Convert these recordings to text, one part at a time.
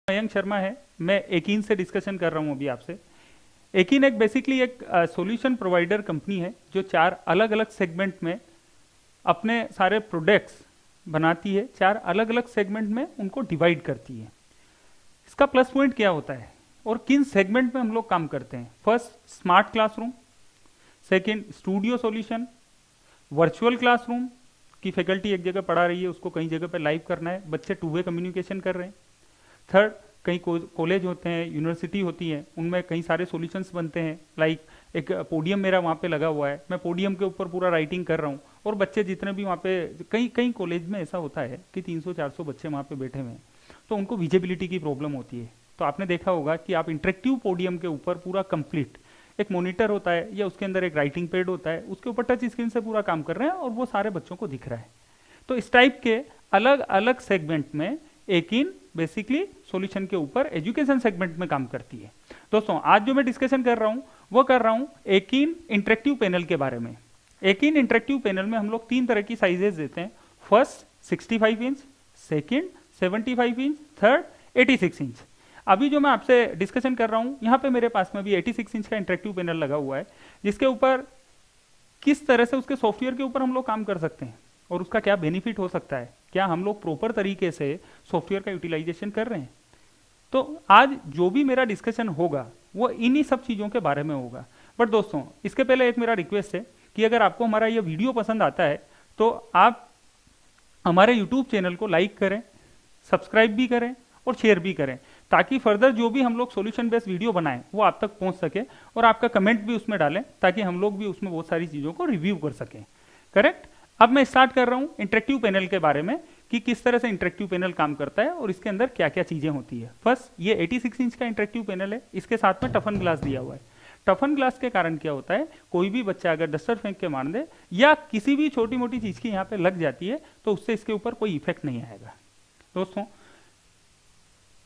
मयंक शर्मा है। मैं एकीन से डिस्कशन कर रहा हूं अभी आपसे। एकीन एक बेसिकली एक सॉल्यूशन प्रोवाइडर कंपनी है जो 4 अलग अलग सेगमेंट में अपने सारे प्रोडक्ट्स बनाती है। 4 अलग अलग सेगमेंट में उनको डिवाइड करती है। इसका प्लस पॉइंट क्या होता है और किन सेगमेंट में हम लोग काम करते हैं? First, smart classroom. Second, studio solution. Virtual classroom की फैकल्टी एक जगह पढ़ा रही है, उसको कई जगह पर लाइव करना है, बच्चे टू वे कम्युनिकेशन कर रहे हैं। थर्ड, कई कॉलेज होते हैं, यूनिवर्सिटी होती है, उनमें कई सारे सॉल्यूशंस बनते हैं। लाइक एक पोडियम मेरा वहाँ पे लगा हुआ है, मैं पोडियम के ऊपर पूरा राइटिंग कर रहा हूँ और बच्चे जितने भी वहाँ पे, कई कई कॉलेज में ऐसा होता है कि 300-400 बच्चे वहाँ पे बैठे हुए हैं, तो उनको विजिबिलिटी की प्रॉब्लम होती है। तो आपने देखा होगा कि आप इंटरेक्टिव पोडियम के ऊपर पूरा कंप्लीट एक मॉनिटर होता है या उसके अंदर एक राइटिंग पैड होता है, उसके ऊपर टच स्क्रीन से पूरा काम कर रहे हैं और वो सारे बच्चों को दिख रहा है। तो इस टाइप के अलग अलग सेगमेंट में एकीन बेसिकली सॉल्यूशन के ऊपर एजुकेशन सेगमेंट में काम करती है। दोस्तों, आज जो मैं डिस्कशन कर रहा हूं वो कर रहा हूं एकीन इंटरेक्टिव पैनल के बारे में। एकीन इंटरेक्टिव पैनल में हम लोग 3 तरह की साइजेस देते हैं। First 65 inch, second 75 inch, third 86 inch. अभी जो मैं आपसे डिस्कशन कर रहा हूं, यहां पे मेरे पास में भी 86 इंच का इंटरेक्टिव पैनल लगा हुआ है, जिसके ऊपर किस तरह से उसके सॉफ्टवेयर के ऊपर हम लोग काम कर सकते हैं और उसका क्या बेनिफिट हो सकता है, क्या हम लोग प्रॉपर तरीके से सॉफ्टवेयर का यूटिलाइजेशन कर रहे हैं। तो आज जो भी मेरा डिस्कशन होगा वो इन्हीं सब चीज़ों के बारे में होगा। बट दोस्तों, इसके पहले एक मेरा रिक्वेस्ट है कि अगर आपको हमारा ये वीडियो पसंद आता है तो आप हमारे यूट्यूब चैनल को लाइक करें, सब्सक्राइब भी करें और शेयर भी करें, ताकि फर्दर जो भी हम लोग सॉल्यूशन बेस्ड वीडियो बनाएं वो आप तक पहुंच सके, और आपका कमेंट भी उसमें डालें ताकि हम लोग भी उसमें बहुत सारी चीज़ों को रिव्यू कर सकें। करेक्ट। अब मैं स्टार्ट कर रहा हूं इंटरेक्टिव पैनल के बारे में कि किस तरह से इंटरेक्टिव पैनल काम करता है और इसके अंदर क्या क्या चीजें होती है। फर्स्ट, ये 86 इंच का इंटरेक्टिव पैनल है, इसके साथ में टफन ग्लास दिया हुआ है। टफन ग्लास के कारण क्या होता है, कोई भी बच्चा अगर डस्टर फेंक के मार दे या किसी भी छोटी मोटी चीज की यहाँ पे लग जाती है तो उससे इसके ऊपर कोई इफेक्ट नहीं आएगा। दोस्तों,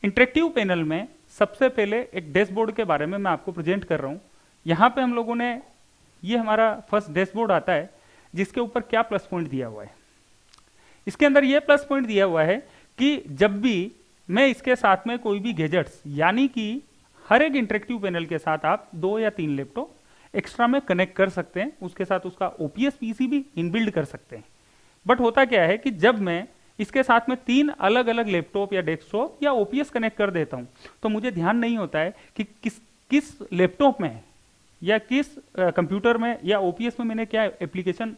इंटरेक्टिव पैनल में सबसे पहले एक डैशबोर्ड के बारे में मैं आपको प्रेजेंट कर रहा हूँ। यहाँ पे हम लोगों ने, ये हमारा फर्स्ट डैशबोर्ड आता है, जिसके ऊपर क्या प्लस पॉइंट दिया हुआ है। इसके अंदर यह प्लस पॉइंट दिया हुआ है कि जब भी मैं इसके साथ में कोई भी गैजेट्स, यानी कि हर एक इंटरेक्टिव पैनल के साथ आप 2 या 3 लैपटॉप एक्स्ट्रा में कनेक्ट कर सकते हैं, उसके साथ उसका ओपीएस पीसी भी इनबिल्ड कर सकते हैं। बट होता क्या है कि जब मैं इसके साथ में 3 अलग अलग लैपटॉप या डेस्कटॉप या ओपीएस कनेक्ट कर देता हूं तो मुझे ध्यान नहीं होता है कि किस लैपटॉप में या किस कंप्यूटर में या ओपीएस में मैंने क्या एप्लीकेशन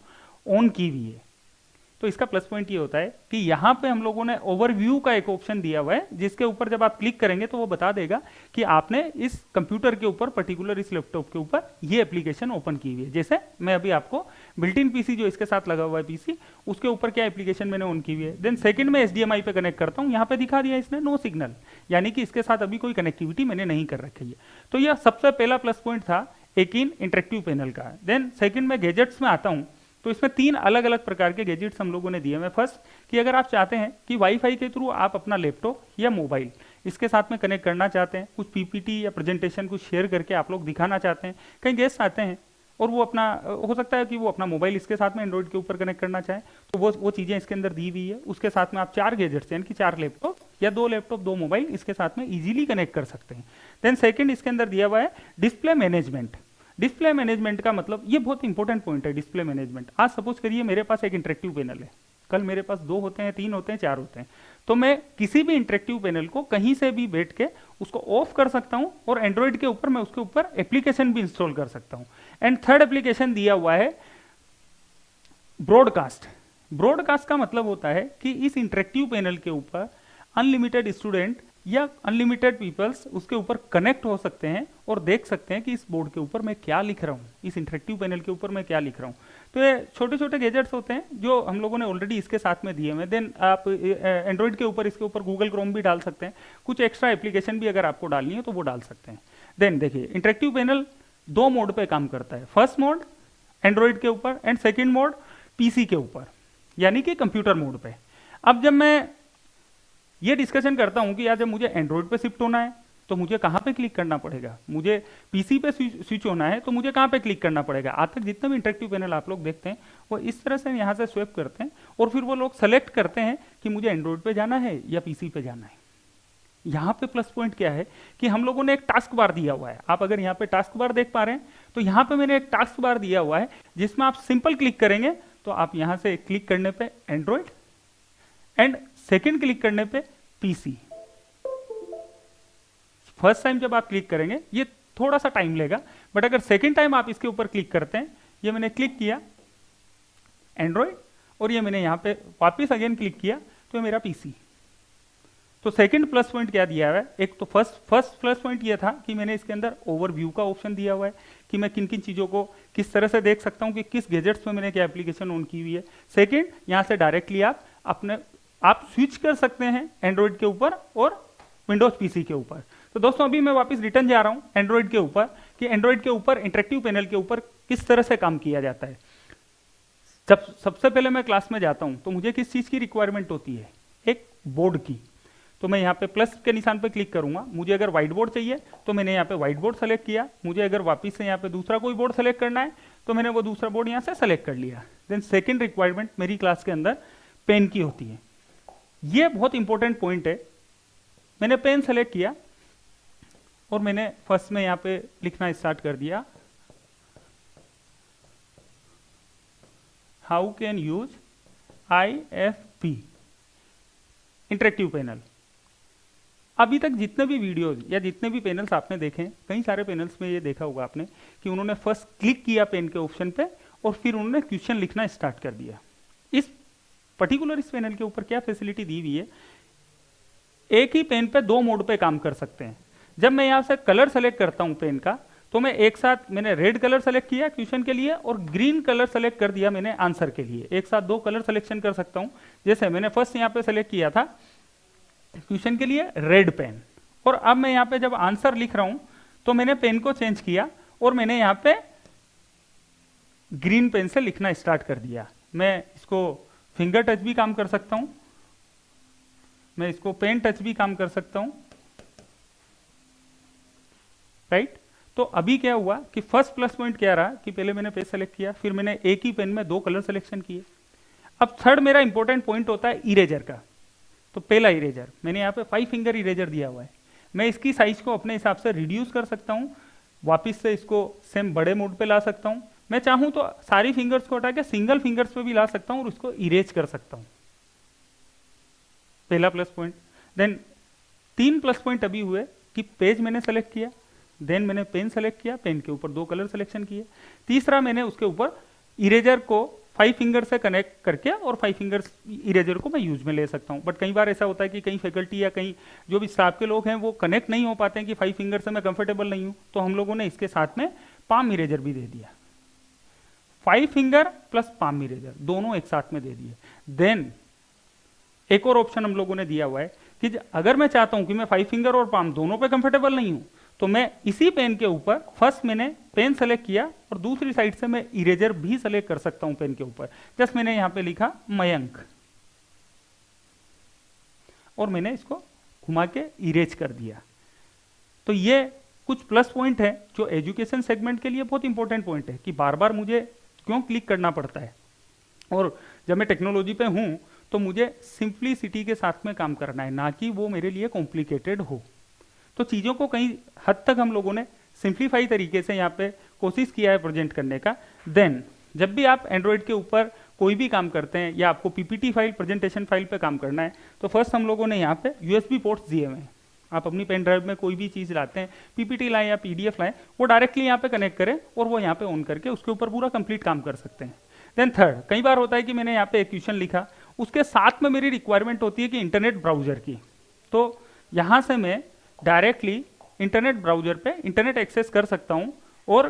ऑन की हुई है। तो इसका प्लस पॉइंट ये होता है कि यहाँ पे हम लोगों ने ओवरव्यू का एक ऑप्शन दिया हुआ है, जिसके ऊपर जब आप क्लिक करेंगे तो वो बता देगा कि आपने इस कंप्यूटर के ऊपर, पर्टिकुलर इस लैपटॉप के ऊपर ये एप्लीकेशन ओपन की हुई है। जैसे मैं अभी आपको बिल्ट इन पीसी जो इसके साथ लगा हुआ है पीसी, उसके ऊपर क्या एप्लीकेशन मैंने ऑन की हुई है। देन सेकंड में एचडीएमआई पे कनेक्ट करता हूँ, यहाँ पे दिखा दिया इसने नो सिग्नल, यानी कि इसके साथ अभी कोई कनेक्टिविटी मैंने नहीं कर रखी है। तो यह सबसे पहला प्लस पॉइंट था एकीन इंटरेक्टिव पैनल का। देन सेकंड में गैजेट्स में आता हूँ, तो इसमें 3 अलग अलग प्रकार के गैजेट्स हम लोगों ने दिए हैं। फर्स्ट, कि अगर आप चाहते हैं कि वाईफाई के थ्रू आप अपना लैपटॉप या मोबाइल इसके साथ में कनेक्ट करना चाहते हैं, कुछ पीपीटी या प्रेजेंटेशन कुछ शेयर करके आप लोग दिखाना चाहते हैं, कहीं गेस्ट आते हैं और वो अपना, हो सकता है कि वो अपना मोबाइल इसके साथ में एंड्रॉइड के ऊपर कनेक्ट करना चाहें, तो वो चीज़ें इसके अंदर दी हुई है। उसके साथ में आप 4 गैजेट्स यानी कि 4 लैपटॉप या 2 लैपटॉप 2 मोबाइल इसके साथ में इजीली कनेक्ट कर सकते हैं। देन सेकेंड, इसके अंदर दिया हुआ है डिस्प्ले मैनेजमेंट। डिस्प्ले मैनेजमेंट का मतलब, ये बहुत इंपॉर्टेंट पॉइंट है डिस्प्ले मैनेजमेंट। आज सपोज करिए मेरे पास एक इंटरेक्टिव पैनल है, कल मेरे पास 2 होते हैं, 3 होते हैं, 4 होते हैं, तो मैं किसी भी इंटरेक्टिव पैनल को कहीं से भी बैठ के उसको ऑफ कर सकता हूं और एंड्रॉइड के ऊपर मैं उसके ऊपर एप्लीकेशन भी इंस्टॉल कर सकता हूं। एंड थर्ड एप्लीकेशन दिया हुआ है ब्रॉडकास्ट। ब्रॉडकास्ट का मतलब होता है कि इस इंटरेक्टिव पैनल के ऊपर अनलिमिटेड स्टूडेंट या अनलिमिटेड पीपल्स उसके ऊपर कनेक्ट हो सकते हैं और देख सकते हैं कि इस बोर्ड के ऊपर मैं क्या लिख रहा हूँ, इस इंटरेक्टिव पैनल के ऊपर मैं क्या लिख रहा हूँ। तो ये छोटे छोटे गैजेट्स होते हैं जो हम लोगों ने ऑलरेडी इसके साथ में दिए हुए। देन आप एंड्रॉइड के ऊपर, इसके ऊपर गूगल क्रोम भी डाल सकते हैं, कुछ एक्स्ट्रा एप्लीकेशन भी अगर आपको डालनी है तो वो डाल सकते हैं। देन देखिए, इंटरेक्टिव पैनल 2 मोड पे काम करता है। फर्स्ट मोड एंड्रॉइड के ऊपर एंड सेकेंड मोड पीसी के ऊपर, यानी कि कंप्यूटर मोड पे। अब जब मैं ये डिस्कशन करता हूं कि यार जब मुझे एंड्रॉइड पे शिफ्ट होना है तो मुझे कहां पे क्लिक करना पड़ेगा, मुझे पीसी पे स्विच होना है तो मुझे कहां पे क्लिक करना पड़ेगा। आज तक जितने भी इंटरेक्टिव पैनल आप लोग देखते हैं वो इस तरह से यहां से स्वैप करते हैं और फिर वो लोग सेलेक्ट करते हैं कि मुझे एंड्रॉइड पे जाना है या पीसी पे जाना है। यहाँ पे प्लस पॉइंट क्या है कि हम लोगों ने एक टास्क बार दिया हुआ है। आप अगर यहाँ पे टास्क बार देख पा रहे हैं तो यहाँ पे मैंने एक टास्क बार दिया हुआ है जिसमें आप सिंपल क्लिक करेंगे तो आप यहाँ से क्लिक करने पे एंड्रॉइड एंड सेकंड क्लिक करने पे पीसी। फर्स्ट टाइम जब आप क्लिक करेंगे ये थोड़ा सा टाइम लेगा, बट अगर सेकंड टाइम आप इसके ऊपर क्लिक करते हैं, ये मैंने क्लिक किया एंड्रॉइड और ये मैंने यहाँ पे वापस अगेन क्लिक किया तो ये मेरा पीसी। तो सेकंड प्लस पॉइंट क्या दिया हुआ है, एक तो फर्स्ट प्लस पॉइंट ये था कि मैंने इसके अंदर ओवरव्यू का ऑप्शन दिया हुआ है कि मैं किन किन चीज़ों को किस तरह से देख सकता हूँ कि किस गैजेट्स में मैंने क्या एप्लीकेशन ऑन की हुई है। सेकंड, यहाँ से डायरेक्टली आप स्विच कर सकते हैं एंड्रॉइड के ऊपर और विंडोज पीसी के ऊपर। तो दोस्तों अभी मैं वापस रिटर्न जा रहा हूँ एंड्रॉइड के ऊपर कि एंड्रॉइड के ऊपर इंटरेक्टिव पैनल के ऊपर किस तरह से काम किया जाता है। जब सबसे पहले मैं क्लास में जाता हूँ तो मुझे किस चीज़ की रिक्वायरमेंट होती है, एक बोर्ड की। तो मैं यहाँ पे प्लस के निशान पे क्लिक करूंगा। मुझे अगर व्हाइट बोर्ड चाहिए तो मैंने यहाँ पे व्हाइट बोर्ड सेलेक्ट किया। मुझे अगर वापस से यहाँ पे दूसरा कोई बोर्ड सेलेक्ट करना है तो मैंने वो दूसरा बोर्ड यहाँ से सेलेक्ट कर लिया। देन सेकंड रिक्वायरमेंट मेरी क्लास के अंदर पेन की होती है। ये बहुत इंपॉर्टेंट पॉइंट है। मैंने पेन सेलेक्ट किया और मैंने फर्स्ट में यहाँ पे लिखना स्टार्ट कर दिया, how can use IFP interactive panel. अभी तक जितने भी वीडियोज या जितने भी पैनल्स आपने देखे, कई सारे पैनल्स में ये देखा होगा आपने कि उन्होंने फर्स्ट क्लिक किया पेन के ऑप्शन पे और फिर उन्होंने क्वेश्चन लिखना स्टार्ट कर दिया। इस पैनल के ऊपर क्या फैसिलिटी दी हुई है, एक ही पेन पे दो मोड पे काम कर सकते हैं। जब मैं यहाँ से कलर सेलेक्ट करता हूँ पेन का तो मैं एक साथ मैंने रेड कलर सेलेक्ट किया क्वेश्चन के लिए और ग्रीन कलर सेलेक्ट कर दिया मैंने आंसर के लिए। एक साथ दो कलर सिलेक्शन कर सकता हूँ। जैसे मैंने फर्स्ट यहाँ पे सेलेक्ट किया था क्वेश्चन के लिए रेड पेन, और अब मैं यहाँ पे जब आंसर लिख रहा हूं तो मैंने पेन को चेंज किया और मैंने यहाँ पे ग्रीन पेन से लिखना स्टार्ट कर दिया। मैं इसको फिंगर टच भी काम कर सकता हूं, मैं इसको पेन टच भी काम कर सकता हूं, राइट। तो अभी क्या हुआ कि फर्स्ट प्लस पॉइंट क्या रहा कि पहले मैंने पेज सेलेक्ट किया, फिर मैंने एक ही पेन में दो कलर सिलेक्शन किए। अब थर्ड मेरा इंपॉर्टेंट पॉइंट होता है इरेजर का। तो पहला इरेजर मैंने यहाँ पे 5 फिंगर इरेजर दिया हुआ है। मैं इसकी साइज को अपने हिसाब से रिड्यूस कर सकता हूँ, वापस से इसको सेम बड़े मोड पे ला सकता हूँ। मैं चाहूँ तो सारी फिंगर्स को हटा के सिंगल फिंगर्स पे भी ला सकता हूँ और उसको इरेज कर सकता हूँ। पहला plus point. Then 3 plus point अभी हुए कि पेज मैंने सेलेक्ट किया, देन मैंने पेन सेलेक्ट किया, पेन के ऊपर दो कलर सिलेक्शन किए। तीसरा मैंने उसके ऊपर इरेजर को 5 फिंगर से कनेक्ट करके और 5 फिंगर्स इरेजर को मैं यूज में ले सकता हूं। बट कई बार ऐसा होता है कि कई फैकल्टी या कई जो भी स्टाफ के लोग हैं वो कनेक्ट नहीं हो पाते हैं कि 5 फिंगर से मैं कंफर्टेबल नहीं हूं, तो हम लोगों ने इसके साथ में पाम इरेजर भी दे दिया। 5 फिंगर प्लस पाम इरेजर दोनों एक साथ में दे दिए। देन एक और ऑप्शन हम लोगों ने दिया हुआ है कि अगर मैं चाहता हूं कि मैं 5 फिंगर और पाम दोनों पे कंफर्टेबल नहीं हूं तो मैं इसी पेन के ऊपर फर्स्ट मैंने पेन सेलेक्ट किया और दूसरी साइड से मैं इरेजर भी सेलेक्ट कर सकता हूं पेन के ऊपर। जस्ट मैंने यहां पे लिखा मयंक और मैंने इसको घुमा के इरेज कर दिया। तो ये कुछ प्लस पॉइंट है जो एजुकेशन सेगमेंट के लिए बहुत इंपॉर्टेंट पॉइंट है कि बार बार मुझे क्यों क्लिक करना पड़ता है, और जब मैं टेक्नोलॉजी पे हूं तो मुझे सिंप्लिसिटी के साथ में काम करना है, ना कि वो मेरे लिए कॉम्प्लिकेटेड हो। तो चीज़ों को कहीं हद तक हम लोगों ने सिंप्लीफाई तरीके से यहाँ पे कोशिश किया है प्रेजेंट करने का। देन जब भी आप एंड्रॉयड के ऊपर कोई भी काम करते हैं या आपको पीपीटी फाइल प्रेजेंटेशन फाइल पे काम करना है तो फर्स्ट हम लोगों ने यहाँ पे यूएसबी पोर्ट्स दिए हुए हैं। आप अपनी पेन ड्राइव में कोई भी चीज़ लाते हैं, पीपीटी लाएं या पीडीएफ लाएं, वो डायरेक्टली यहाँ पे कनेक्ट करें और वो यहाँ पे ऑन करके उसके ऊपर पूरा कंप्लीट काम कर सकते हैं। देन थर्ड, कई बार होता है कि मैंने यहाँ पे एक क्वेश्चन लिखा, उसके साथ में मेरी रिक्वायरमेंट होती है कि इंटरनेट ब्राउजर की। तो यहाँ से मैं डायरेक्टली इंटरनेट ब्राउजर पे इंटरनेट एक्सेस कर सकता हूँ और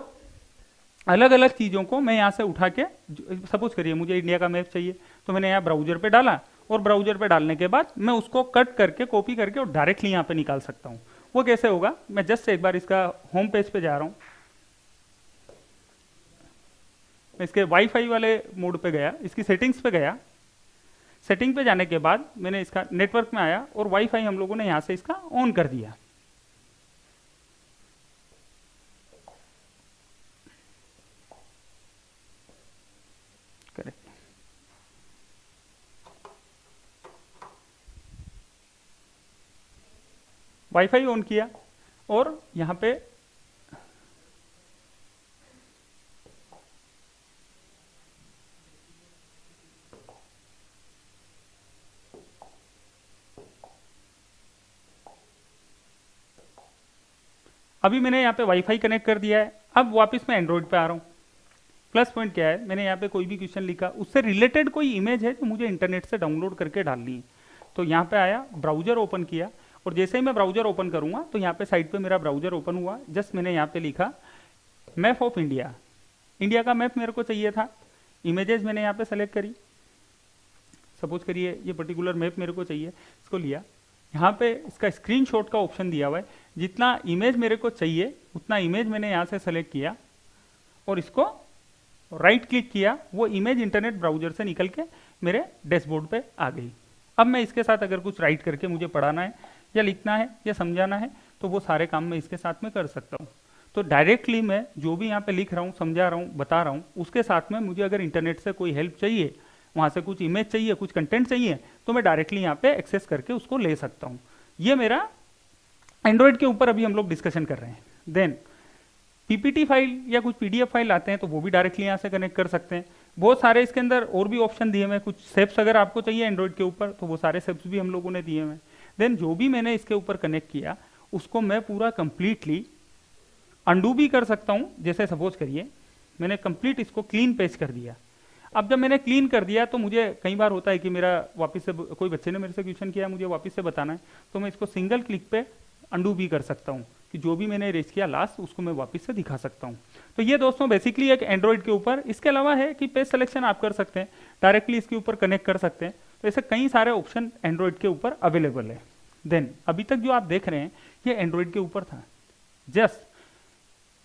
अलग अलग चीज़ों को मैं यहाँ से उठा के, सपोज करिए मुझे इंडिया का मैप चाहिए तो मैंने यहाँ ब्राउजर पे डाला और ब्राउजर पे डालने के बाद मैं उसको कट करके कॉपी करके और डायरेक्टली यहाँ पे निकाल सकता हूँ। वो कैसे होगा, मैं जस्ट एक बार इसका होम पेज पे जा रहा हूँ, मैं इसके वाईफाई वाले मोड पे गया, इसकी सेटिंग्स पे गया, सेटिंग पे जाने के बाद मैंने इसका नेटवर्क में आया और वाईफाई हम लोगों ने यहाँ से इसका ऑन कर दिया। करेक्ट। वाईफाई ऑन किया और यहाँ पे अभी मैंने यहाँ पे वाईफाई कनेक्ट कर दिया है। अब वापस मैं एंड्रॉइड पे आ रहा हूँ। प्लस पॉइंट क्या है, मैंने यहाँ पे कोई भी क्वेश्चन लिखा, उससे रिलेटेड कोई इमेज है जो मुझे इंटरनेट से डाउनलोड करके डालनी है। तो यहाँ पे आया, ब्राउजर ओपन किया, और जैसे ही मैं ब्राउजर ओपन करूंगा तो यहाँ पे साइड पे मेरा ब्राउजर ओपन हुआ। जस्ट मैंने यहाँ पे लिखा मैप ऑफ इंडिया, इंडिया का मैप मेरे को चाहिए था। इमेजेस मैंने यहाँ पे सेलेक्ट करी, सपोज करिए ये पर्टिकुलर मैप मेरे को चाहिए, इसको लिया। यहाँ पे इसका स्क्रीनशॉट का ऑप्शन दिया हुआ है, जितना इमेज मेरे को चाहिए उतना इमेज मैंने यहाँ से सेलेक्ट किया और इसको राइट क्लिक किया, वो इमेज इंटरनेट ब्राउजर से निकल के मेरे डैशबोर्ड पे आ गई। अब मैं इसके साथ अगर कुछ राइट करके मुझे पढ़ाना है या लिखना है या समझाना है तो वो सारे काम मैं इसके साथ में कर सकता हूँ। तो डायरेक्टली मैं जो भी यहाँ पे लिख रहा हूँ, समझा रहा हूँ, बता रहा हूँ, उसके साथ में मुझे अगर इंटरनेट से कोई हेल्प चाहिए, वहाँ से कुछ इमेज चाहिए, कुछ कंटेंट चाहिए, तो मैं डायरेक्टली यहाँ पे एक्सेस करके उसको ले सकता हूँ। ये मेरा एंड्रॉइड के ऊपर अभी हम लोग डिस्कशन कर रहे हैं। देन पीपीटी फाइल या कुछ पीडीएफ फाइल आते हैं तो वो भी डायरेक्टली यहाँ से कनेक्ट कर सकते हैं। बहुत सारे इसके अंदर और भी ऑप्शन दिए हुए हैं, कुछ सेप्स अगर आपको चाहिए एंड्रॉइड के ऊपर तो वो सारे सेप्स भी हम लोगों ने दिए हुए हैं। देन जो भी मैंने इसके ऊपर कनेक्ट किया उसको मैं पूरा कंप्लीटली अंडू भी कर सकता हूँ। जैसे सपोज करिए मैंने कंप्लीट इसको क्लीन पेज कर दिया। अब जब मैंने क्लीन कर दिया तो मुझे कई बार होता है कि मेरा वापस से कोई बच्चे ने मेरे से क्वेश्चन किया, मुझे वापस से बताना है, तो मैं इसको सिंगल क्लिक पे अंडू भी कर सकता हूँ कि जो भी मैंने इरेज किया लास्ट उसको मैं वापस से दिखा सकता हूँ। तो ये दोस्तों बेसिकली एक एंड्रॉइड के ऊपर। इसके अलावा है कि पेज सिलेक्शन आप कर सकते हैं, डायरेक्टली इसके ऊपर कनेक्ट कर सकते हैं। तो ऐसे कई सारे ऑप्शन एंड्रॉइड के ऊपर अवेलेबल है। देन अभी तक जो आप देख रहे हैं ये एंड्रॉइड के ऊपर था। जस्ट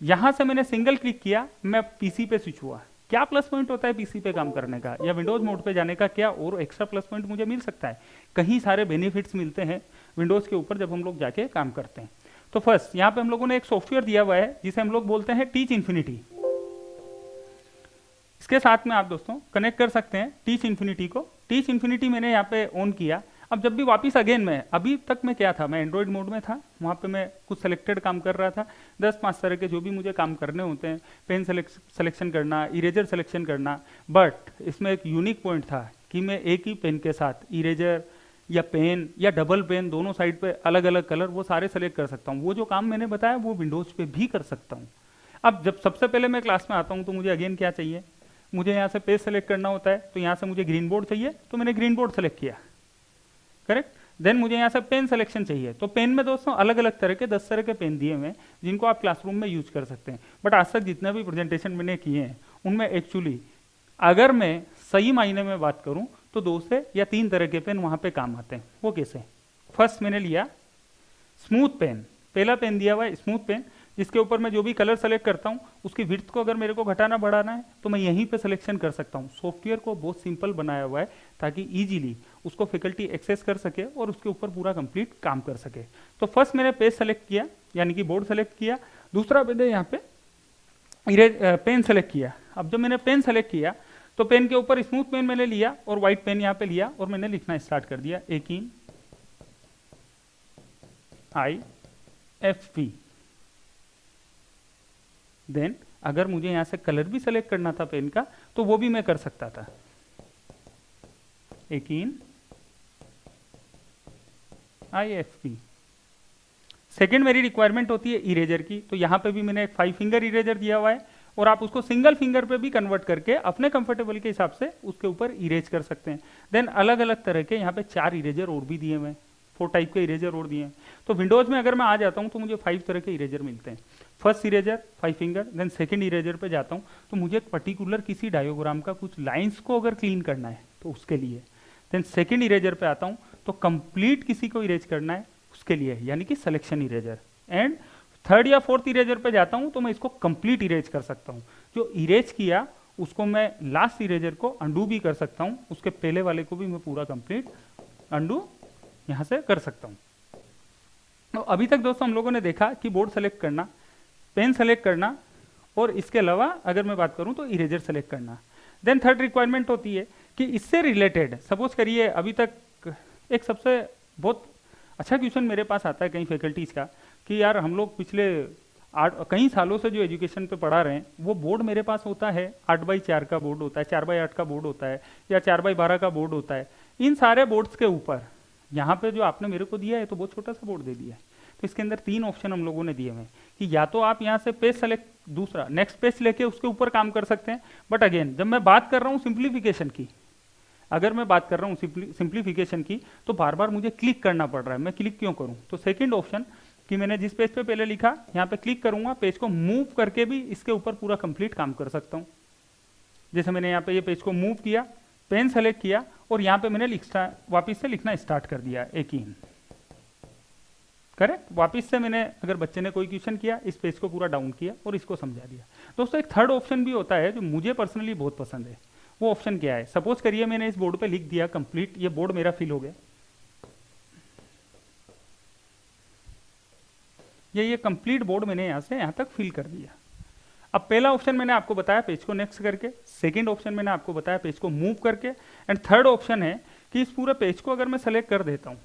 यहां से मैंने सिंगल क्लिक किया, मैं पीसी पे स्विच हुआ। क्या प्लस पॉइंट होता है पीसी पे काम करने का या विंडोज मोड पे जाने का, क्या और एक्स्ट्रा प्लस पॉइंट मुझे मिल सकता है? कहीं सारे बेनिफिट्स मिलते हैं विंडोज के ऊपर जब हम लोग जाके काम करते हैं। तो फर्स्ट यहाँ पे हम लोगों ने एक सॉफ्टवेयर दिया हुआ है जिसे हम लोग बोलते हैं टीच इन्फिनिटी। इसके साथ में आप दोस्तों कनेक्ट कर सकते हैं टीच इन्फिनिटी को। टीच इन्फिनिटी मैंने यहाँ पे ऑन किया। अब जब भी वापस अगेन मैं, अभी तक मैं क्या था, मैं एंड्रॉइड मोड में था, वहाँ पे मैं कुछ सेलेक्टेड काम कर रहा था। 10-5 तरह के जो भी मुझे काम करने होते हैं, पेन सिलेक्शन करना, इरेजर सिलेक्शन करना। बट इसमें एक यूनिक पॉइंट था कि मैं एक ही पेन के साथ इरेजर या पेन या डबल पेन दोनों साइड पे अलग अलग कलर वो सारे सेलेक्ट कर सकता हूँ। वो जो काम मैंने बताया वो विंडोज पे भी कर सकता हूँ। अब जब सबसे पहले मैं क्लास में आता हूँ तो मुझे अगेन क्या चाहिए, मुझे यहाँ से पेज सेलेक्ट करना होता है। तो यहाँ से मुझे ग्रीन बोर्ड चाहिए तो मैंने ग्रीन बोर्ड सेलेक्ट किया, करेक्ट। देन मुझे यहाँ से पेन सिलेक्शन चाहिए, तो पेन में दोस्तों अलग अलग तरह के 10 तरह के पेन दिए हुए हैं जिनको आप क्लासरूम में यूज कर सकते हैं। बट आज तक जितने भी प्रेजेंटेशन मैंने किए हैं उनमें एक्चुअली अगर मैं सही मायने में बात करूं तो 2 से या 3 तरह के पेन वहां पे काम आते हैं। वो कैसे? फर्स्ट मैंने लिया स्मूथ पेन, पहला पेन दिया हुआ है स्मूथ पेन, जिसके ऊपर मैं जो भी कलर सेलेक्ट करता हूँ उसकी विड्थ को अगर मेरे को घटाना बढ़ाना है तो मैं यहीं पे सिलेक्शन कर सकता हूँ। सॉफ्टवेयर को बहुत सिंपल बनाया हुआ है ताकि इजीली उसको फैकल्टी एक्सेस कर सके और उसके ऊपर पूरा कंप्लीट काम कर सके। तो फर्स्ट मैंने पेज सेलेक्ट किया यानी कि बोर्ड सेलेक्ट किया। दूसरा मैंने यहाँ पे पेन सेलेक्ट किया। अब जब मैंने पेन सेलेक्ट किया तो पेन के ऊपर स्मूथ पेन मैंने लिया और व्हाइट पेन यहाँ पे लिया और मैंने लिखना स्टार्ट कर दिया, एकीन IFP। देन अगर मुझे यहां से कलर भी सेलेक्ट करना था पेन का तो वो भी मैं कर सकता था, एकीन IFP। सेकेंड मेरी रिक्वायरमेंट होती है इरेजर की, तो यहां पे भी मैंने एक 5 फिंगर इरेजर दिया हुआ है और आप उसको सिंगल फिंगर पे भी कन्वर्ट करके अपने कंफर्टेबल के हिसाब से उसके ऊपर इरेज कर सकते हैं। देन अलग अलग तरह के यहाँ पे 4 इरेजर और भी दिए हुए हैं, 4 टाइप के इरेजर और दिए हैं। तो विंडोज में अगर मैं आ जाता हूँ तो मुझे 5 तरह के इरेजर मिलते हैं। First eraser 5 finger, then second eraser पे जाता हूँ तो मुझे एक पर्टिकुलर किसी डायोग्राम का कुछ लाइंस को अगर क्लीन करना है तो उसके लिए। देन सेकंड इरेजर पे आता हूँ तो कंप्लीट किसी को इरेज करना है उसके लिए, यानी कि सिलेक्शन इरेजर। एंड थर्ड या फोर्थ इरेजर पे जाता हूँ तो मैं इसको कंप्लीट इरेज कर सकता हूँ। जो इरेज किया उसको मैं लास्ट इरेजर को अंडू भी कर सकता हूँ, उसके पहले वाले को भी मैं पूरा कंप्लीट अंडू यहाँ से कर सकता हूँ। तो अभी तक दोस्तों हम लोगों ने देखा कि बोर्ड सेलेक्ट करना, पेन सेलेक्ट करना और इसके अलावा अगर मैं बात करूं तो इरेजर सेलेक्ट करना। देन थर्ड रिक्वायरमेंट होती है कि इससे रिलेटेड, सपोज करिए अभी तक एक सबसे बहुत अच्छा क्वेश्चन मेरे पास आता है कई फैकल्टीज़ का कि यार हम लोग पिछले कई सालों से जो एजुकेशन पे पढ़ा रहे हैं वो बोर्ड मेरे पास होता है 8x4 का बोर्ड होता है, 4x8 का बोर्ड होता है, या 4x12 का बोर्ड होता है। इन सारे बोर्ड्स के ऊपर यहाँ पे जो आपने मेरे को दिया है तो बहुत छोटा सा बोर्ड दे दिया है। तो इसके अंदर 3 ऑप्शन हम लोगों ने दिए हुए हैं कि या तो आप यहाँ से पेज सेलेक्ट, दूसरा नेक्स्ट पेज लेके उसके ऊपर काम कर सकते हैं। बट अगेन जब मैं बात कर रहा हूँ सिंप्लीफिकेशन की, अगर मैं बात कर रहा हूँ सिंप्लीफिकेशन की, तो बार बार मुझे क्लिक करना पड़ रहा है। मैं क्लिक क्यों करूँ? तो सेकंड ऑप्शन कि मैंने जिस पेज पे पहले लिखा यहाँ पे क्लिक करूंगा, पेज को मूव करके भी इसके ऊपर पूरा कंप्लीट काम कर सकता हूँ। जैसे मैंने यहाँ पे ये पेज को मूव किया, पेन सेलेक्ट किया और यहाँ पे मैंने वापिस से लिखना स्टार्ट कर दिया एक ही। करेक्ट, वापिस से मैंने, अगर बच्चे ने कोई क्वेश्चन किया, इस पेज को पूरा डाउन किया और इसको समझा दिया। दोस्तों एक थर्ड ऑप्शन भी होता है जो मुझे पर्सनली बहुत पसंद है। वो ऑप्शन क्या है? सपोज करिए मैंने इस बोर्ड पे लिख दिया कंप्लीट, ये बोर्ड मेरा फिल हो गया, ये कंप्लीट बोर्ड मैंने यहाँ से यहाँ तक फिल कर दिया। अब पहला ऑप्शन मैंने आपको बताया पेज को नेक्स्ट करके, सेकंड ऑप्शन मैंने आपको बताया पेज को मूव करके, एंड थर्ड ऑप्शन है कि इस पूरे पेज को अगर मैं सेलेक्ट कर देता हूं,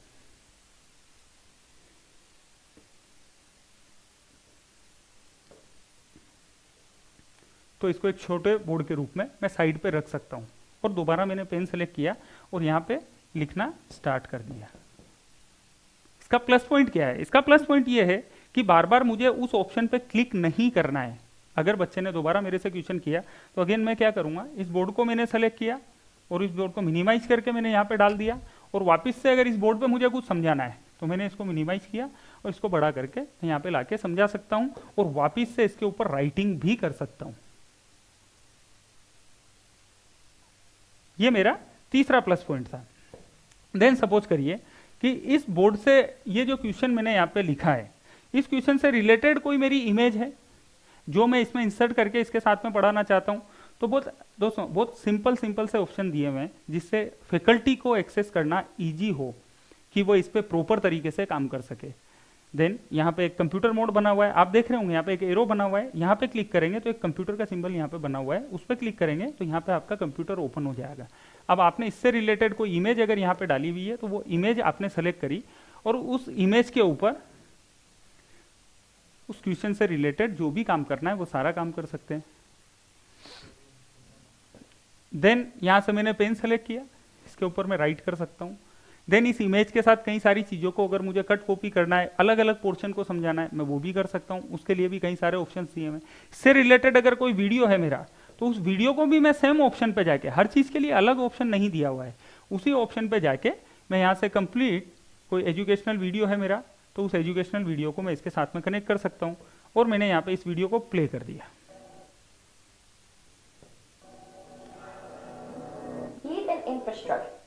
तो इसको एक छोटे बोर्ड के रूप में मैं साइड पे रख सकता हूं। और दोबारा मैंने पेन सेलेक्ट किया और यहाँ पे लिखना स्टार्ट कर दिया। इसका प्लस पॉइंट क्या है? इसका प्लस पॉइंट ये है कि बार बार मुझे उस ऑप्शन पे क्लिक नहीं करना है। अगर बच्चे ने दोबारा मेरे से क्वेश्चन किया तो अगेन मैं क्या करूंगा, इस बोर्ड को मैंने सेलेक्ट किया और इस बोर्ड को मिनिमाइज करके मैंने यहाँ पे डाल दिया, और वापस से अगर इस बोर्ड पे मुझे कुछ समझाना है तो मैंने इसको मिनिमाइज किया और इसको बड़ा करके यहाँ पे लाके समझा सकता हूँ, और वापिस से इसके ऊपर राइटिंग भी कर सकता हूँ। ये मेरा तीसरा प्लस पॉइंट था। देन सपोज करिए कि इस बोर्ड से ये जो क्वेश्चन मैंने यहाँ पे लिखा है, इस क्वेश्चन से रिलेटेड कोई मेरी इमेज है जो मैं इसमें इंसर्ट करके इसके साथ में पढ़ाना चाहता हूँ। तो दोस्तों बहुत सिंपल से ऑप्शन दिए हुए हैं जिससे फैकल्टी को एक्सेस करना इजी हो, कि वो इस पे प्रॉपर तरीके से काम कर सके। देन यहाँ पे एक कंप्यूटर मोड बना हुआ है, आप देख रहे होंगे यहाँ पे एक एरो बना हुआ है, यहाँ पे क्लिक करेंगे तो एक कंप्यूटर का सिंबल यहाँ पे बना हुआ है, उस पर क्लिक करेंगे तो यहाँ पे आपका कंप्यूटर ओपन हो जाएगा। अब आपने इससे रिलेटेड कोई इमेज अगर यहाँ पे डाली हुई है तो वो इमेज आपने सेलेक्ट करी और उस इमेज के ऊपर उस क्वेश्चन से रिलेटेड जो भी काम करना है वो सारा काम कर सकते हैं। देन यहां से मैंने पेन सेलेक्ट किया, इसके ऊपर मैं राइट कर सकता हूं। देन इस इमेज के साथ कई सारी चीजों को अगर मुझे कट कॉपी करना है, अलग अलग पोर्शन को समझाना है, मैं वो भी कर सकता हूं। उसके लिए भी कई सारे ऑप्शन दिए हैं। इससे रिलेटेड अगर कोई वीडियो है मेरा तो उस वीडियो को भी मैं सेम ऑप्शन पे जाके, हर चीज के लिए अलग ऑप्शन नहीं दिया हुआ है, उसी ऑप्शन पे जाके मैं यहाँ से कंप्लीट कोई एजुकेशनल वीडियो है मेरा तो उस एजुकेशनल वीडियो को मैं इसके साथ में कनेक्ट कर सकता हूं, और मैंने यहाँ पे इस वीडियो को प्ले कर दिया।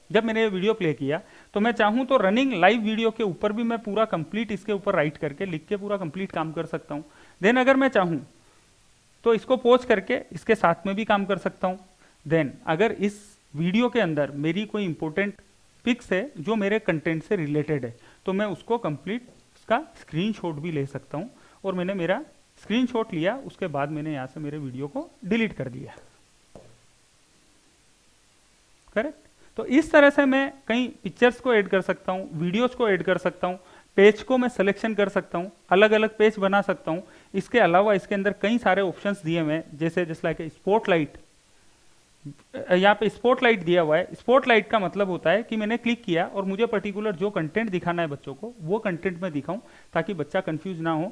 जब मैंने ये वीडियो प्ले किया तो मैं चाहूं तो रनिंग लाइव वीडियो के ऊपर भी मैं पूरा कंप्लीट इसके ऊपर राइट करके लिख के पूरा कंप्लीट काम कर सकता हूं। देन अगर मैं चाहूं तो इसको पॉज करके इसके साथ में भी काम कर सकता हूं। देन अगर इस वीडियो के अंदर मेरी कोई इंपॉर्टेंट पिक्स है जो मेरे कंटेंट से रिलेटेड है तो मैं उसको कंप्लीट उसका स्क्रीनशॉट भी ले सकता हूं, और मैंने मेरा स्क्रीनशॉट लिया, उसके बाद मैंने यहां से मेरे वीडियो को डिलीट कर दिया। करेक्ट। तो इस तरह से मैं कई पिक्चर्स को ऐड कर सकता हूं, वीडियोस को ऐड कर सकता हूं, पेज को मैं सिलेक्शन कर सकता हूं, अलग अलग पेज बना सकता हूं। इसके अलावा इसके अंदर कई सारे ऑप्शंस दिए हुए हैं, जैसे जस्ट लाइक स्पॉटलाइट, यहाँ पे स्पॉटलाइट दिया हुआ है। स्पॉटलाइट का मतलब होता है कि मैंने क्लिक किया और मुझे पर्टिकुलर जो कंटेंट दिखाना है बच्चों को वो कंटेंट में दिखाऊं, ताकि बच्चा कंफ्यूज ना हो।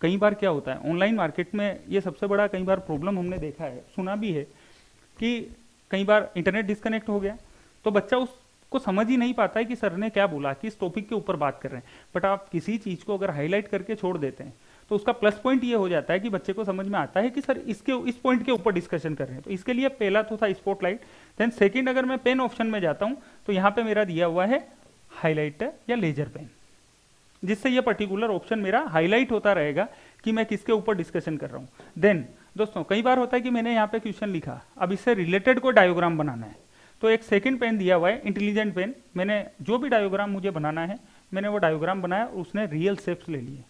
कई बार क्या होता है ऑनलाइन मार्केट में, ये सबसे बड़ा कई बार प्रॉब्लम हमने देखा है, सुना भी है, कि कई बार इंटरनेट डिस्कनेक्ट हो गया तो बच्चा उसको समझ ही नहीं पाता है कि सर ने क्या बोला, किस टॉपिक के ऊपर बात कर रहे हैं। बट आप किसी चीज को अगर हाईलाइट करके छोड़ देते हैं तो उसका प्लस पॉइंट ये हो जाता है कि बच्चे को समझ में आता है कि सर इस पॉइंट के ऊपर डिस्कशन कर रहे हैं। तो इसके लिए पहला तो था स्पॉटलाइट। देन सेकंड, अगर मैं पेन ऑप्शन में जाता हूं तो यहाँ पे मेरा दिया हुआ है हाईलाइटर या लेजर पेन, जिससे ये पर्टिकुलर ऑप्शन मेरा हाईलाइट होता रहेगा कि मैं किसके ऊपर डिस्कशन कर रहा हूँ। देन दोस्तों कई बार होता है कि मैंने यहाँ पे क्वेश्चन लिखा, अब इससे रिलेटेड कोई डायोग्राम बनाना है तो एक सेकंड पेन दिया हुआ है इंटेलिजेंट पेन, मैंने जो भी डायोग्राम मुझे बनाना है मैंने वो डायोग्राम बनाया और उसने रियल शेप्स ले लिए,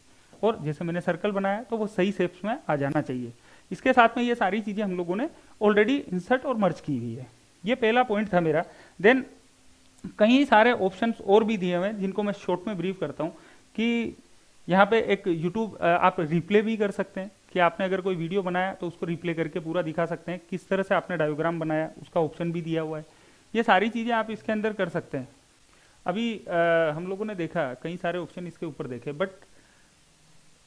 और जैसे मैंने सर्कल बनाया तो वो सही शेप्स में आ जाना चाहिए। इसके साथ में ये सारी चीजें हम लोगों ने ऑलरेडी इंसर्ट और मर्ज की हुई है। ये पहला पॉइंट था मेरा। देन कई सारे ऑप्शंस और भी दिए हुए हैं जिनको मैं शॉर्ट में ब्रीफ करता हूँ कि यहाँ पे एक यूट्यूब आप रिप्ले भी कर सकते हैं कि आपने अगर कोई वीडियो बनाया तो उसको रिप्ले करके पूरा दिखा सकते हैं, किस तरह से आपने डायोग्राम बनाया उसका ऑप्शन भी दिया हुआ है। ये सारी चीज़ें आप इसके अंदर कर सकते हैं। अभी हम लोगों ने देखा कई सारे ऑप्शन इसके ऊपर देखे, बट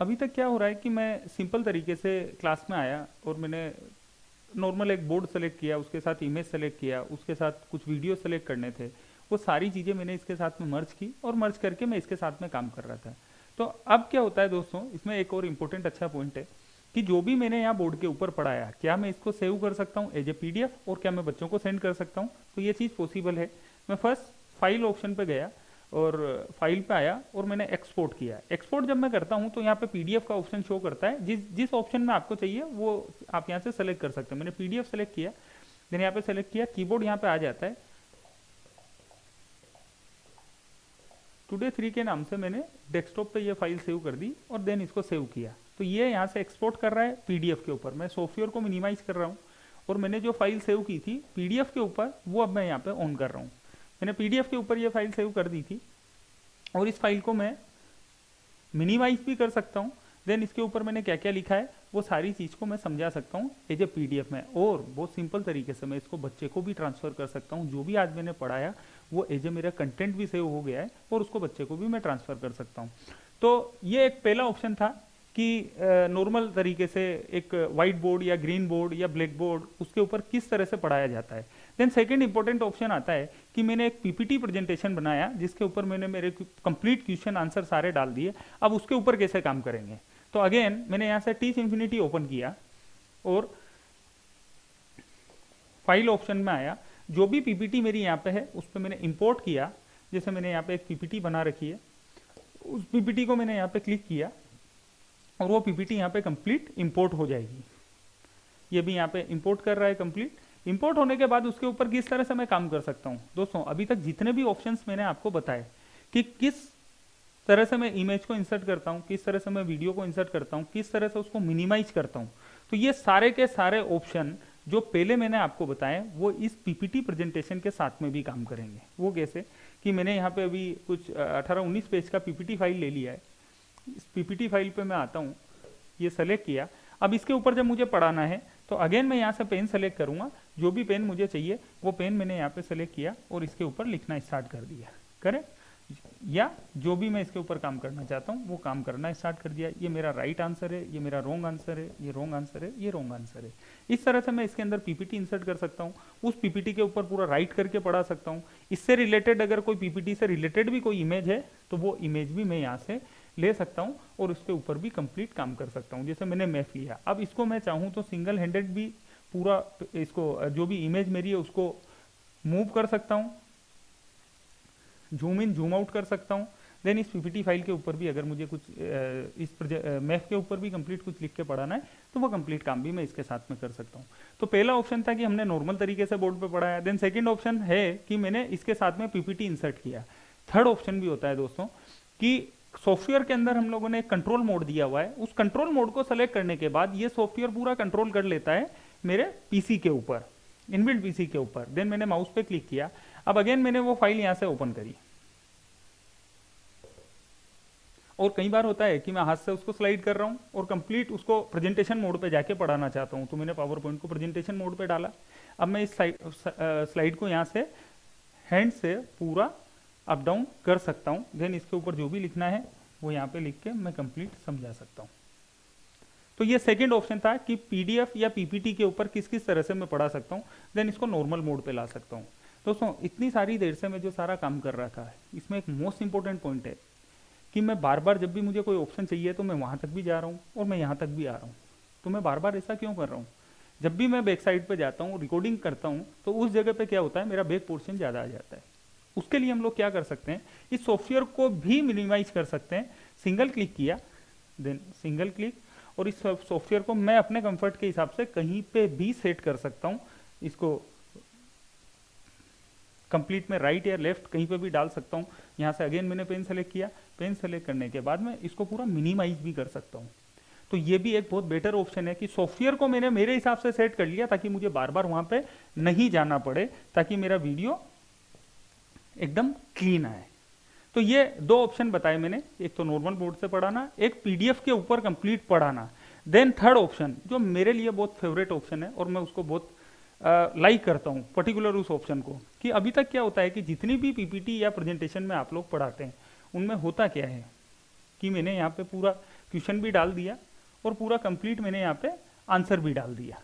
अभी तक क्या हो रहा है कि मैं सिंपल तरीके से क्लास में आया और मैंने नॉर्मल एक बोर्ड सेलेक्ट किया, उसके साथ इमेज सेलेक्ट किया, उसके साथ कुछ वीडियो सेलेक्ट करने थे, वो सारी चीज़ें मैंने इसके साथ में मर्ज की और मर्ज करके मैं इसके साथ में काम कर रहा था। तो अब क्या होता है दोस्तों, इसमें एक और इम्पोर्टेंट अच्छा पॉइंट है कि जो भी मैंने यहाँ बोर्ड के ऊपर पढ़ाया, क्या मैं इसको सेव कर सकता हूँ एज ए पीडीएफ और क्या मैं बच्चों को सेंड कर सकता हूँ? तो ये चीज़ पॉसिबल है। मैं फर्स्ट फाइल ऑप्शन पे गया और फाइल पे आया और मैंने एक्सपोर्ट किया। एक्सपोर्ट जब मैं करता हूँ तो यहाँ पे पीडीएफ का ऑप्शन शो करता है, जिस जिस ऑप्शन में आपको चाहिए वो आप यहाँ से सेलेक्ट कर सकते हैं। मैंने पीडीएफ सेलेक्ट किया, देन यहाँ पे सेलेक्ट किया, कीबोर्ड यहाँ पे आ जाता है, टुडे 3 के नाम से मैंने डेस्कटॉप पे ये फाइल सेव कर दी और देन इसको सेव किया। तो ये यहाँ से एक्सपोर्ट कर रहा है पीडीएफ के ऊपर। मैं सॉफ्टवेयर को मिनिमाइज कर रहा हूँ और मैंने जो फाइल सेव की थी पीडीएफ के ऊपर वो अब मैं यहाँ पे ऑन कर रहा हूँ। मैंने पीडीएफ के ऊपर ये फाइल सेव कर दी थी और इस फाइल को मैं मिनिमाइज भी कर सकता हूँ। देन इसके ऊपर मैंने क्या क्या लिखा है वो सारी चीज़ को मैं समझा सकता हूँ एज ए पीडीएफ में, और बहुत सिंपल तरीके से मैं इसको बच्चे को भी ट्रांसफ़र कर सकता हूँ। जो भी आज मैंने पढ़ाया वो एज ए मेरा कंटेंट भी सेव हो गया है और उसको बच्चे को भी मैं ट्रांसफ़र कर सकता हूँ। तो ये एक पहला ऑप्शन था कि नॉर्मल तरीके से एक वाइट बोर्ड या ग्रीन बोर्ड या ब्लैक बोर्ड उसके ऊपर किस तरह से पढ़ाया जाता है। देन सेकंड इंपॉर्टेंट ऑप्शन आता है कि मैंने एक पीपीटी प्रेजेंटेशन बनाया जिसके ऊपर मैंने मेरे कंप्लीट क्वेश्चन आंसर सारे डाल दिए, अब उसके ऊपर कैसे काम करेंगे। तो अगेन मैंने यहाँ से टीच इन्फिनिटी ओपन किया और फाइल ऑप्शन में आया, जो भी पीपीटी मेरी यहाँ पे है उस पर मैंने इंपोर्ट किया। जैसे मैंने यहाँ पे एक पीपीटी बना रखी है, उस पीपीटी को मैंने यहाँ पे क्लिक किया और वो पीपीटी यहाँ पे कंप्लीट इंपोर्ट हो जाएगी। ये भी यहाँ पे इंपोर्ट कर रहा है कंप्लीट। इंपोर्ट होने के बाद उसके ऊपर किस तरह से मैं काम कर सकता हूँ दोस्तों, अभी तक जितने भी ऑप्शंस मैंने आपको बताए कि किस तरह से मैं इमेज को इंसर्ट करता हूँ, किस तरह से मैं वीडियो को इंसर्ट करता हूँ, किस तरह से उसको मिनिमाइज करता हूँ, तो ये सारे के सारे ऑप्शन जो पहले मैंने आपको बताए वो इस पीपीटी प्रेजेंटेशन के साथ में भी काम करेंगे। वो कैसे कि मैंने यहाँ पे अभी कुछ 18-19 पेज का पीपीटी फाइल ले लिया है। इस पीपीटी फाइल पे मैं आता हूँ, ये सेलेक्ट किया। अब इसके ऊपर जब मुझे पढ़ाना है तो अगेन मैं यहाँ से पेन सेलेक्ट करूँगा, जो भी पेन मुझे चाहिए वो पेन मैंने यहाँ पे सेलेक्ट किया और इसके ऊपर लिखना स्टार्ट कर दिया। करेक्ट, या जो भी मैं इसके ऊपर काम करना चाहता हूँ वो काम करना स्टार्ट कर दिया। ये मेरा राइट आंसर है, ये मेरा रॉन्ग आंसर है, ये रॉन्ग आंसर है, ये रॉन्ग आंसर है। इस तरह से मैं इसके अंदर पीपीटी इंसर्ट कर सकता हूँ, उस पीपीटी के ऊपर पूरा राइट करके पढ़ा सकता हूँ। इससे रिलेटेड अगर कोई पीपीटी से रिलेटेड भी कोई इमेज है तो वो इमेज भी मैं यहाँ से ले सकता हूँ और उसके ऊपर भी कंप्लीट काम कर सकता हूँ। जैसे मैंने मैप लिया, अब इसको मैं चाहूँ तो सिंगल हैंडेड भी पूरा इसको जो भी इमेज मेरी है उसको मूव कर सकता हूँ, जूम इन जूम आउट कर सकता हूँ। देन इस पीपीटी फाइल के ऊपर भी अगर मुझे कुछ इस मैप के ऊपर भी कंप्लीट कुछ लिख के पढ़ाना है तो वो कंप्लीट काम भी मैं इसके साथ में कर सकता हूँ। तो पहला ऑप्शन था कि हमने नॉर्मल तरीके से बोर्ड पे पढ़ाया। देन सेकंड ऑप्शन है कि मैंने इसके साथ में पीपीटी इंसर्ट किया। थर्ड ऑप्शन भी होता है दोस्तों कि सॉफ्टवेयर के अंदर हम लोगों ने कंट्रोल मोड दिया हुआ है, उस कंट्रोल मोड को सेलेक्ट करने के बाद ये सॉफ्टवेयर पूरा कंट्रोल कर लेता है मेरे पीसी के ऊपर, इनबिल्ट पीसी के ऊपर। देन मैंने माउस पे क्लिक किया, अब अगेन मैंने वो फाइल यहाँ से ओपन करी। और कई बार होता है कि मैं हाथ से उसको स्लाइड कर रहा हूँ और कंप्लीट उसको प्रेजेंटेशन मोड पे जाके पढ़ाना चाहता हूँ, तो मैंने पावर पॉइंट को प्रेजेंटेशन मोड पे डाला। अब मैं इस स्लाइड को यहाँ से हैंड से पूरा अप डाउन कर सकता हूँ। देन इसके ऊपर जो भी लिखना है वो यहाँ पे लिख के मैं कंप्लीट समझा सकता हूँ। तो ये सेकंड ऑप्शन था कि पीडीएफ या पीपीटी के ऊपर किस किस तरह से मैं पढ़ा सकता हूँ। देन इसको नॉर्मल मोड पे ला सकता हूँ। दोस्तों इतनी सारी देर से मैं जो सारा काम कर रहा था, इसमें एक मोस्ट इंपॉर्टेंट पॉइंट है कि मैं बार बार जब भी मुझे कोई ऑप्शन चाहिए तो मैं वहाँ तक भी जा रहा हूँ और मैं यहाँ तक भी आ रहा हूँ। तो मैं बार बार ऐसा क्यों कर रहा हूँ? जब भी मैं बैक साइड पर जाता हूँ, रिकॉर्डिंग करता हूँ, तो उस जगह पे क्या होता है, मेरा बैक पोर्शन ज़्यादा आ जाता है। उसके लिए हम लोग क्या कर सकते हैं, इस सॉफ्टवेयर को भी मिनिमाइज कर सकते हैं। सिंगल क्लिक किया, देन सिंगल क्लिक, और इस सॉफ्टवेयर को मैं अपने कंफर्ट के हिसाब से कहीं पे भी सेट कर सकता हूँ। इसको कंप्लीट में राइट या लेफ्ट कहीं पे भी डाल सकता हूँ। यहाँ से अगेन मैंने पेन सेलेक्ट किया, पेन सेलेक्ट करने के बाद मैं इसको पूरा मिनिमाइज भी कर सकता हूँ। तो ये भी एक बहुत बेटर ऑप्शन है कि सॉफ्टवेयर को मैंने मेरे हिसाब से सेट कर लिया ताकि मुझे बार बार वहाँ पे नहीं जाना पड़े, ताकि मेरा वीडियो एकदम क्लीन आए। तो ये दो ऑप्शन बताए मैंने, एक तो नॉर्मल बोर्ड से पढ़ाना, एक पीडीएफ के ऊपर कंप्लीट पढ़ाना। देन थर्ड ऑप्शन जो मेरे लिए बहुत फेवरेट ऑप्शन है और मैं उसको बहुत लाइक करता हूँ पर्टिकुलर उस ऑप्शन को, कि अभी तक क्या होता है कि जितनी भी पीपीटी या प्रेजेंटेशन में आप लोग पढ़ाते हैं उनमें होता क्या है कि मैंने यहाँ पे पूरा क्वेश्चन भी डाल दिया और पूरा कंप्लीट मैंने यहाँ पे आंसर भी डाल दिया।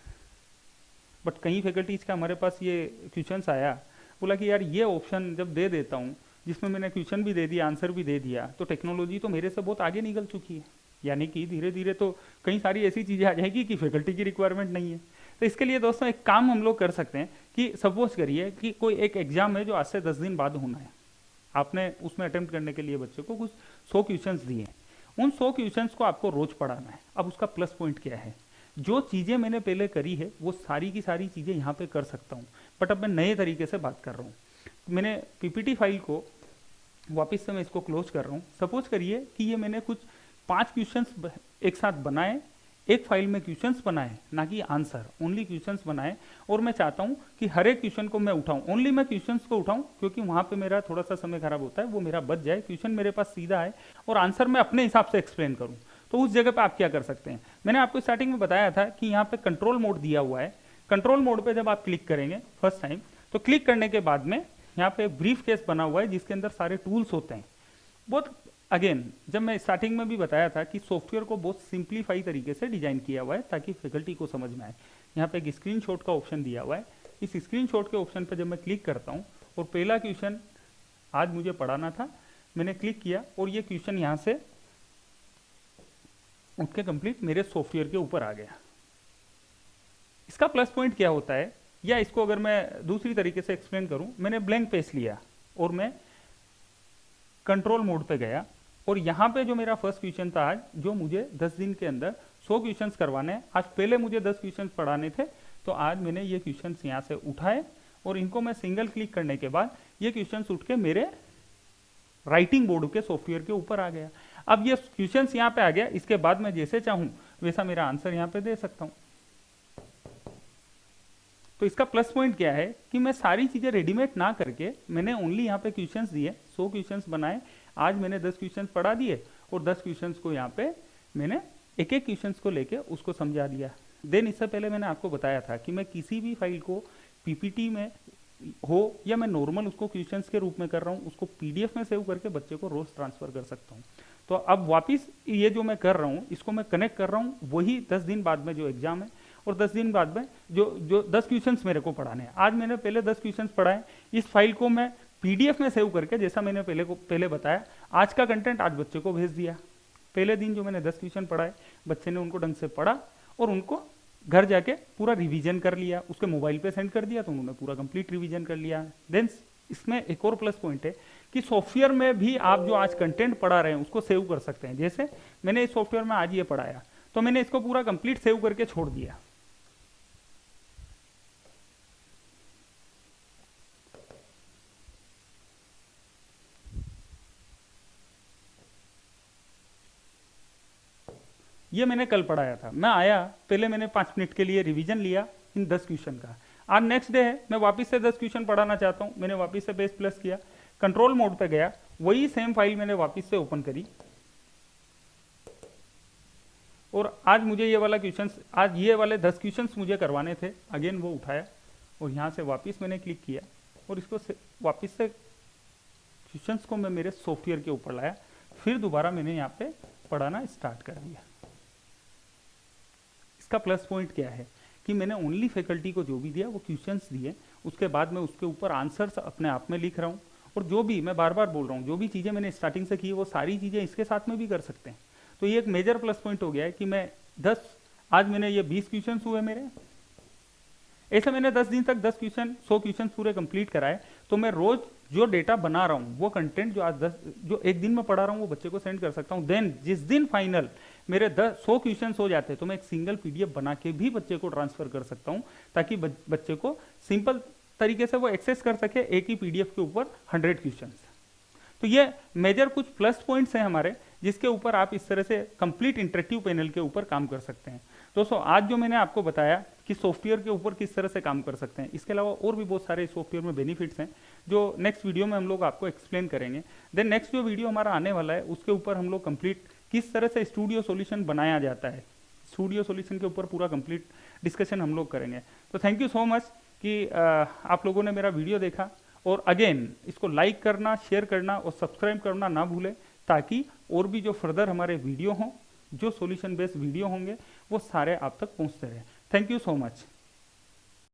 बट कई फैकल्टीज का हमारे पास ये क्वेश्चंस आया, बोला कि यार ये ऑप्शन जब दे देता हूँ जिसमें मैंने क्वेश्चन भी दे दिया आंसर भी दे दिया, तो टेक्नोलॉजी तो मेरे से बहुत आगे निकल चुकी है, यानी कि धीरे धीरे तो कई सारी ऐसी चीज़ें आ जाएगी कि फैकल्टी की रिक्वायरमेंट नहीं है। तो इसके लिए दोस्तों एक काम हम लोग कर सकते हैं कि सपोज करिए कि कोई एक एग्जाम है जो आज से 10 दिन बाद होना है, आपने उसमें अटेम्प्ट करने के लिए बच्चे को कुछ 100 क्वेश्चंस दिए, उन 100 क्वेश्चंस को आपको रोज पढ़ाना है। अब उसका प्लस पॉइंट क्या है, जो चीज़ें मैंने पहले करी है वो सारी की सारी चीज़ें यहाँ पे कर सकता हूँ, बट अब मैं नए तरीके से बात कर रहा हूँ। मैंने पीपीटी फाइल को वापस से मैं इसको क्लोज कर रहा हूँ। सपोज करिए कि ये मैंने कुछ 5 क्वेश्चंस एक साथ बनाए, एक फाइल में क्वेश्चंस बनाए, ना कि आंसर, ओनली क्वेश्चंस बनाए, और मैं चाहता हूँ कि हर एक क्वेश्चन को मैं उठाऊं, ओनली मैं क्वेश्चंस को उठाऊं, क्योंकि वहाँ पे मेरा थोड़ा सा समय खराब होता है, वो मेरा बच जाए, क्वेश्चन मेरे पास सीधा है और आंसर मैं अपने हिसाब से एक्सप्लेन करूँ। तो उस जगह पर आप क्या कर सकते हैं, मैंने आपको स्टार्टिंग में बताया था कि यहाँ पे कंट्रोल मोड दिया हुआ है। कंट्रोल मोड पर जब आप क्लिक करेंगे फर्स्ट टाइम, तो क्लिक करने के बाद में यहाँ पे ब्रीफ केस बना हुआ है जिसके अंदर सारे टूल्स होते हैं। बहुत अगेन जब मैं स्टार्टिंग में भी बताया था कि सॉफ्टवेयर को बहुत सिंप्लीफाई तरीके से डिजाइन किया हुआ है ताकि फैकल्टी को समझ में आए। यहाँ पे एक स्क्रीनशॉट का ऑप्शन दिया हुआ है, इस स्क्रीनशॉट के ऑप्शन पर जब मैं क्लिक करता हूँ और पहला क्वेश्चन आज मुझे पढ़ाना था, मैंने क्लिक किया और ये क्वेश्चन यहाँ से उठ के कंप्लीट मेरे सॉफ्टवेयर के ऊपर आ गया। इसका प्लस पॉइंट क्या होता है, या इसको अगर मैं दूसरी तरीके से एक्सप्लेन करूं, मैंने ब्लैंक पेज लिया और मैं कंट्रोल मोड पे गया और यहाँ पे जो मेरा फर्स्ट क्वेश्चन था आज, जो मुझे 10 दिन के अंदर 100 क्वेश्चंस करवाने हैं, आज पहले मुझे 10 क्वेश्चंस पढ़ाने थे, तो आज मैंने ये क्वेश्चंस यहाँ से उठाए और इनको मैं सिंगल क्लिक करने के बाद ये क्वेश्चंस उठ के मेरे राइटिंग बोर्ड के सॉफ्टवेयर के ऊपर आ गया। अब ये क्वेश्चंस यहाँ पे आ गया, इसके बाद मैं जैसे चाहूँ वैसा मेरा आंसर यहाँ पे दे सकता हूँ। तो इसका प्लस पॉइंट क्या है कि मैं सारी चीज़ें रेडीमेड ना करके मैंने ओनली यहाँ पे क्वेश्चंस दिए, 100 क्वेश्चंस बनाए, आज मैंने 10 क्वेश्चंस पढ़ा दिए और 10 क्वेश्चंस को यहाँ पे मैंने एक एक क्वेश्चंस को लेके उसको समझा दिया। देन इससे पहले मैंने आपको बताया था कि मैं किसी भी फाइल को पीपीटी में हो या मैं नॉर्मल उसको क्वेश्चंस के रूप में कर रहा हूँ, उसको पीडीएफ में सेव करके बच्चे को रोज ट्रांसफर कर सकता हूँ। तो अब वापिस ये जो मैं कर रहा हूँ इसको मैं कनेक्ट कर रहा हूँ वही 10 दिन बाद में जो एग्जाम है, और 10 दिन बाद में जो 10 क्वेश्चंस मेरे को पढ़ाने हैं। आज मैंने पहले 10 क्वेश्चंस पढ़ाए, इस फाइल को मैं पीडीएफ में सेव करके जैसा मैंने पहले बताया, आज का कंटेंट आज बच्चे को भेज दिया। पहले दिन जो मैंने 10 क्वेश्चन पढ़ाए, बच्चे ने उनको ढंग से पढ़ा और उनको घर जाके पूरा रिवीजन कर लिया, उसके मोबाइल पे सेंड कर दिया तो उन्होंने पूरा कंप्लीट रिवीजन कर लिया। देन इसमें एक और प्लस पॉइंट है कि सॉफ्टवेयर में भी आप जो आज कंटेंट पढ़ा रहे हैं उसको सेव कर सकते हैं। जैसे मैंने इस सॉफ्टवेयर में आज ये पढ़ाया तो मैंने इसको पूरा कंप्लीट सेव करके छोड़ दिया। ये मैंने कल पढ़ाया था, मैं आया पहले मैंने 5 मिनट के लिए रिवीजन लिया इन 10 क्वेश्चन का। आज नेक्स्ट डे है, मैं वापस से 10 क्वेश्चन पढ़ाना चाहता हूँ, मैंने वापस से बेस प्लस किया, कंट्रोल मोड पे गया, वही सेम फाइल मैंने वापस से ओपन करी और आज मुझे ये वाला क्वेश्चन, आज ये वाले 10 क्वेश्चन मुझे करवाने थे, अगेन वो उठाया और यहाँ से वापस मैंने क्लिक किया और इसको वापस से क्वेश्चन को मैं मेरे सॉफ्टवेयर के ऊपर लाया, फिर दोबारा मैंने यहाँ पे पढ़ाना स्टार्ट कर दिया। इसका प्लस पॉइंट क्या है कि मैंने ओनली फैकल्टी को जो भी दिया वो क्वेश्चंस दिए, उसके बाद मैं उसके ऊपर आंसर्स अपने आप में लिख रहा हूँ, और जो भी मैं बार बार बोल रहा हूँ जो भी चीज़ें मैंने स्टार्टिंग से की वो सारी चीज़ें इसके साथ में भी कर सकते हैं। तो ये एक मेजर प्लस पॉइंट हो गया है कि मैं 10, आज मैंने ये 20 क्वेश्चन हुए मेरे, ऐसे मैंने 10 दिन तक 10 क्वेश्चन 100 क्वेश्चन पूरे कंप्लीट कराए। तो मैं रोज जो डेटा बना रहा हूँ वो कंटेंट जो आज 10 जो एक दिन में पढ़ा रहा हूँ वो बच्चे को सेंड कर सकता हूँ। देन जिस दिन फाइनल मेरे 100 क्वेश्चन हो जाते हैं तो मैं एक सिंगल पीडीएफ बना के भी बच्चे को ट्रांसफर कर सकता हूँ, ताकि बच्चे को सिंपल तरीके से वो एक्सेस कर सके एक ही पीडीएफ के ऊपर 100 क्वेश्चन। तो ये मेजर कुछ प्लस पॉइंट्स हैं हमारे, जिसके ऊपर आप इस तरह से कंप्लीट इंटरेक्टिव पैनल के ऊपर काम कर सकते हैं। दोस्तों आज जो मैंने आपको बताया कि सॉफ्टवेयर के ऊपर किस तरह से काम कर सकते हैं, इसके अलावा और भी बहुत सारे सॉफ्टवेयर में बेनिफिट्स हैं। जो नेक्स्ट वीडियो में हम लोग आपको एक्सप्लेन करेंगे। देन नेक्स्ट जो वीडियो हमारा आने वाला है उसके ऊपर हम लोग कंप्लीट किस तरह से स्टूडियो सॉल्यूशन बनाया जाता है, स्टूडियो सॉल्यूशन के ऊपर पूरा कंप्लीट डिस्कशन हम लोग करेंगे। तो थैंक यू सो मच कि आप लोगों ने मेरा वीडियो देखा, और अगेन इसको लाइक करना, शेयर करना और सब्सक्राइब करना ना भूलें, ताकि और भी जो फर्दर हमारे वीडियो हों, जो सॉल्यूशन बेस्ड वीडियो होंगे, वो सारे आप तक पहुंचते रहे। Thank you so much.